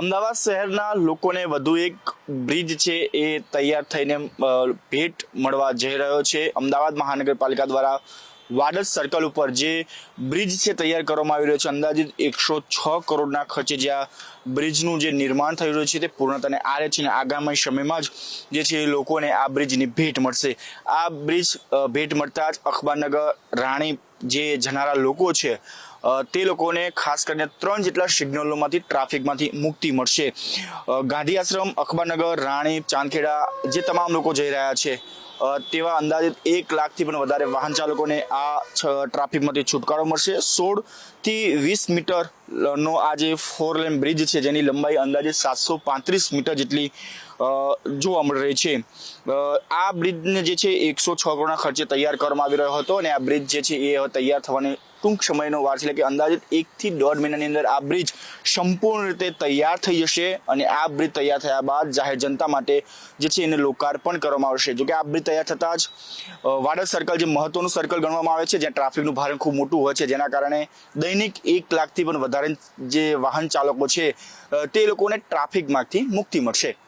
અમદાવાદ શહેરના લોકોને વધુ એક બ્રિજ છે એ તૈયાર થઈને ભેટ મળવા જઈ રહ્યો છે. અમદાવાદ મહાનગરપાલિકા દ્વારા વાડજ સર્કલ ઉપર જે બ્રિજ છે તૈયાર કરવામાં આવી રહ્યો છે. અંદાજિત 106 કરોડના ખર્ચે જે આ બ્રિજનું જે નિર્માણ થઈ રહ્યું છે તે પૂર્ણતાને આરે છે અને આગામી સમયમાં જ જે છે એ લોકોને આ બ્રિજની ભેટ મળશે. આ બ્રિજ ભેટ મળતા જ અખબારનગર રાણી જે જનારા લોકો છે તે લોકોને ખાસ કરીને 3 જેટલા સિગ્નલોમાંથી ટ્રાફિકમાંથી મુક્તિ મળશે. ગાંધી આશ્રમ, અખબારનગર, રાણી, ચાંદખેડા જે તમામ લોકો જઈ રહ્યા છે તેવા અંદાજિત 1 લાખથી પણ વધારે વાહન ચાલકોને આ ટ્રાફિકમાંથી છુટકારો મળશે. 16 થી 20 મીટરનો આ જે 4 લેન બ્રિજ છે જેની લંબાઈ અંદાજે 735 મીટર જેટલી જોવા મળી રહી છે. આ બ્રિજને જે છે 106 કરોડના ખર્ચે તૈયાર કરવામાં આવી રહ્યો હતો અને આ બ્રિજ જે છે એ તૈયાર થવાની ટૂંક સમયનો વાર છે, એટલે કે અંદાજિત 1 થી 1.5 મહિનાની અંદર આ બ્રિજ સંપૂર્ણ રીતે તૈયાર થઈ જશે અને આ બ્રિજ તૈયાર થયા બાદ જાહેર જનતા માટે જે છે એને લોકાર્પણ કરવામાં આવશે. જોકે આ બ્રિજ તૈયાર થતાં જ વાડજ સર્કલ જે મહત્વનું સર્કલ ગણવામાં આવે છે, જ્યાં ટ્રાફિકનું ભારણ ખૂબ મોટું હોય છે, જેના કારણે દૈનિક 1 લાખથી પણ વધારે જે વાહન ચાલકો છે તે લોકોને ટ્રાફિકમાંથી મુક્તિ મળશે.